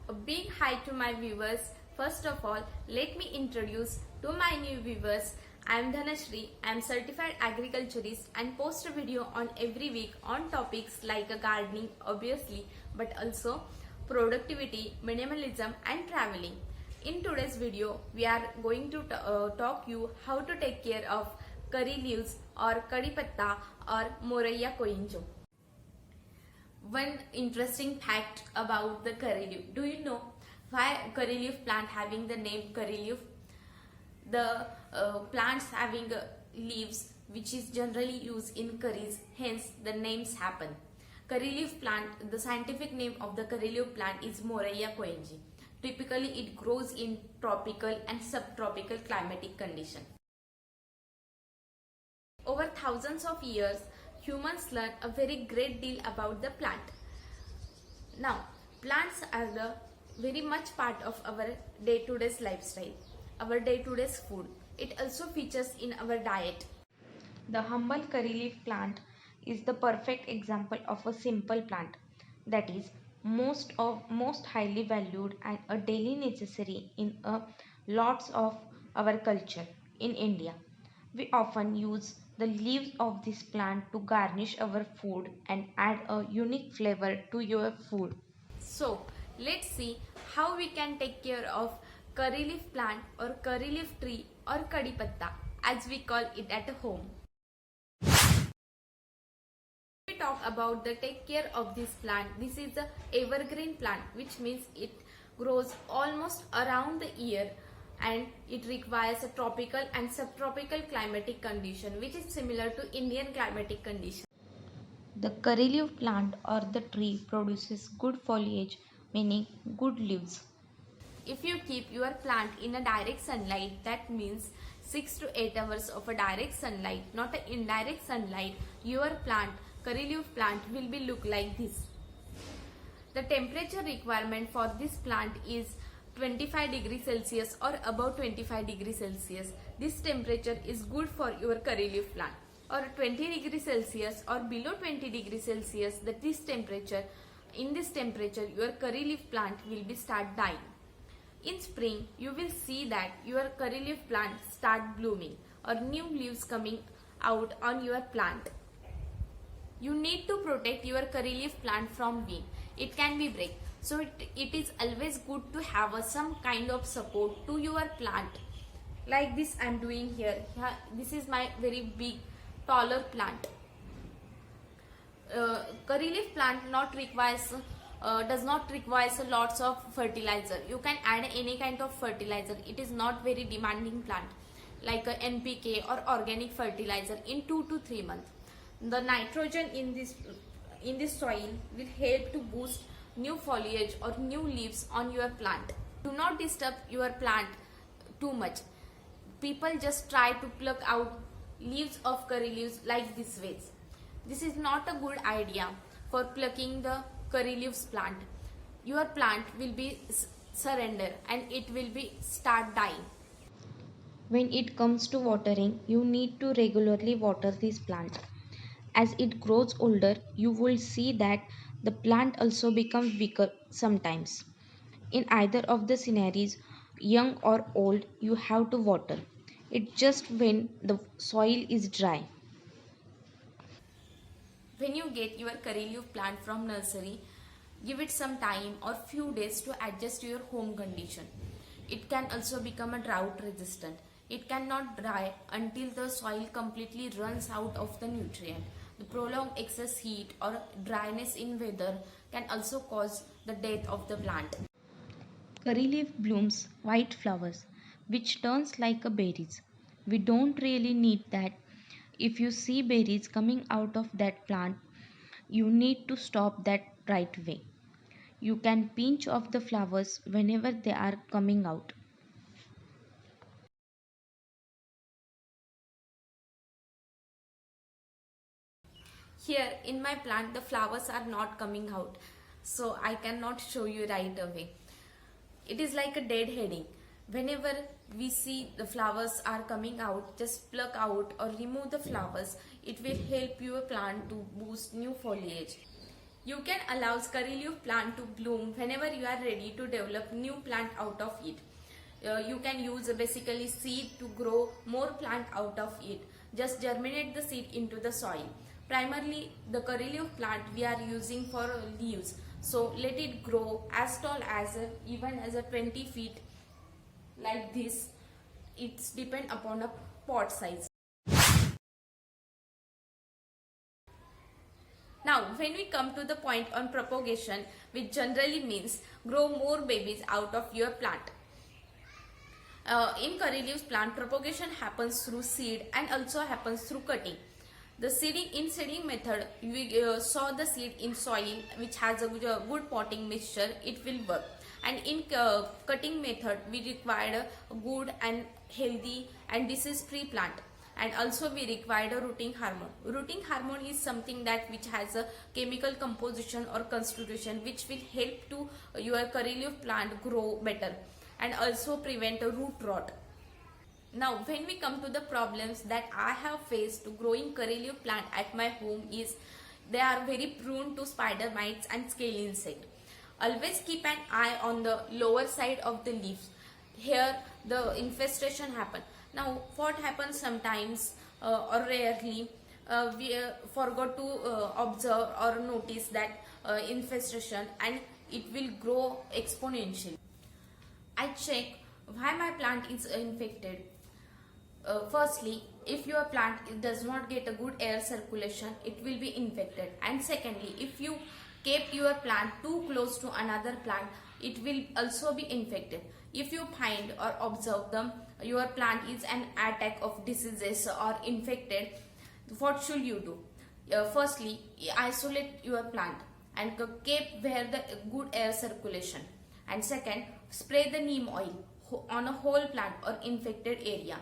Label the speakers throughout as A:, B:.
A: A big hi to my viewers. First of all, let me introduce to my new viewers. I am Dhanashri. I am certified agriculturist and post a video on every week on topics like gardening, obviously, but also productivity, minimalism and traveling. In today's video, we are going to talk you how to take care of curry leaves or kadi patta or moraiya koinjo. One interesting fact about the curry leaf. Do you know why curry leaf plant having the name curry leaf? The plants having leaves which is generally used in curries, hence the names happen. Curry leaf plant, the scientific name of the curry leaf plant is Moraiya koenji. Typically it grows in tropical and subtropical climatic condition. Over thousands of years, humans learn a very great deal about the plant. Now, plants are the very much part of our day-to-day lifestyle, our day-to-day food. It also features in our diet. The humble curry leaf plant is the perfect example of a simple plant that is most highly valued and a daily necessary in lots of our culture in India. We often use the leaves of this plant to garnish our food and add a unique flavor to your food. So, let's see how we can take care of curry leaf plant or curry leaf tree or kadi patta as we call it at home. We talk about the take care of this plant. This is the evergreen plant, which means it grows almost around the year and it requires a tropical and subtropical climatic condition which is similar to Indian climatic condition. The curry leaf plant or the tree produces good foliage, meaning good leaves. If you keep your plant in a direct sunlight, that means 6 to 8 hours of a direct sunlight, not an indirect sunlight, your plant, curry leaf plant will be look like this. The temperature requirement for this plant is 25 degrees Celsius or above 25 degrees Celsius. This temperature is good for your curry leaf plant. Or 20 degrees Celsius or below 20 degrees Celsius, that this temperature, in this temperature your curry leaf plant will be start dying. In spring, you will see that your curry leaf plant start blooming or new leaves coming out on your plant. You need to protect your curry leaf plant from wind. It can be break. So it is always good to have some kind of support to your plant. Like this I am doing here. This is my very big taller plant. Curry leaf plant does not require lots of fertilizer. You can add any kind of fertilizer. It is not very demanding plant like a NPK or organic fertilizer in 2 to 3 months. The nitrogen in this soil will help to boost new foliage or new leaves on your plant. Do not disturb your plant too much. People just try to pluck out leaves of curry leaves like this way. This is not a good idea for plucking the curry leaves plant. Your plant will be surrender and it will be start dying. When it comes to watering, you need to regularly water this plant. As it grows older, you will see that the plant also becomes weaker sometimes. In either of the scenarios, young or old, you have to water. It's just when the soil is dry. When you get your curry leaf plant from nursery, give it some time or few days to adjust to your home condition. It can also become a drought resistant. It cannot dry until the soil completely runs out of the nutrient. The prolonged excess heat or dryness in weather can also cause the death of the plant. Curry leaf blooms white flowers which turns like a berries. We don't really need that. If you see berries coming out of that plant, you need to stop that right away. You can pinch off the flowers whenever they are coming out. Here in my plant the flowers are not coming out, so I cannot show you right away. It is like a dead heading. Whenever we see the flowers are coming out, just pluck out or remove the flowers. It will help your plant to boost new foliage. You can allow curry leaf plant to bloom whenever you are ready to develop new plant out of it. You can use basically seed to grow more plant out of it. Just germinate the seed into the soil. Primarily the curry leaf plant we are using for leaves. So let it grow as tall as even as a 20 feet like this. It's depend upon a pot size. Now, when we come to the point on propagation, which generally means grow more babies out of your plant. In curry leaves plant, propagation happens through seed and also happens through cutting. The seeding method, we sow the seed in soil which has a good potting mixture, it will work. And in cutting method, we require a good and healthy and disease-free plant. And also we require a rooting hormone. Rooting hormone is something that which has a chemical composition or constitution which will help to your curry leaf plant grow better and also prevent a root rot. Now when we come to the problems that I have faced to growing curry leaf plant at my home is they are very prone to spider mites and scale insect. Always keep an eye on the lower side of the leaves. Here the infestation happen. Now what happens sometimes or rarely we forgot to observe or notice that infestation and it will grow exponentially. I check why my plant is infected. Firstly, if your plant does not get a good air circulation, it will be infected. And secondly, if you kept your plant too close to another plant, it will also be infected. If you find or observe them, your plant is an attack of diseases or infected, what should you do? Firstly, isolate your plant and keep where the good air circulation. And second, spray the neem oil on a whole plant or infected area.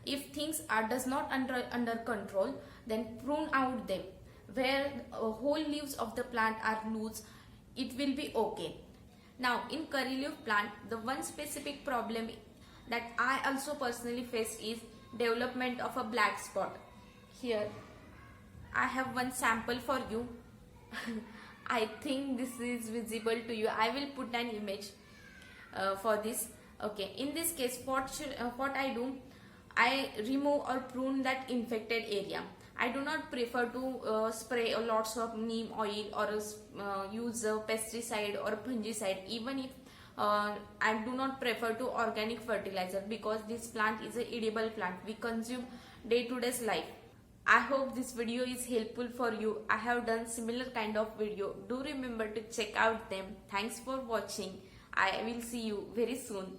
A: If things are does not under control, then prune out them. Where whole leaves of the plant are loose, it will be okay. Now in curry leaf plant, the one specific problem that I also personally face is development of a black spot. Here I have one sample for you. I think this is visible to you. I will put an image for this. Okay, in this case what I do, I remove or prune that infected area. I do not prefer to spray lots of neem oil or use pesticide or fungicide. Even if I do not prefer to organic fertilizer, because this plant is an edible plant we consume day to day life. I hope this video is helpful for you. I have done similar kind of video. Do remember to check out them. Thanks for watching. I will see you very soon.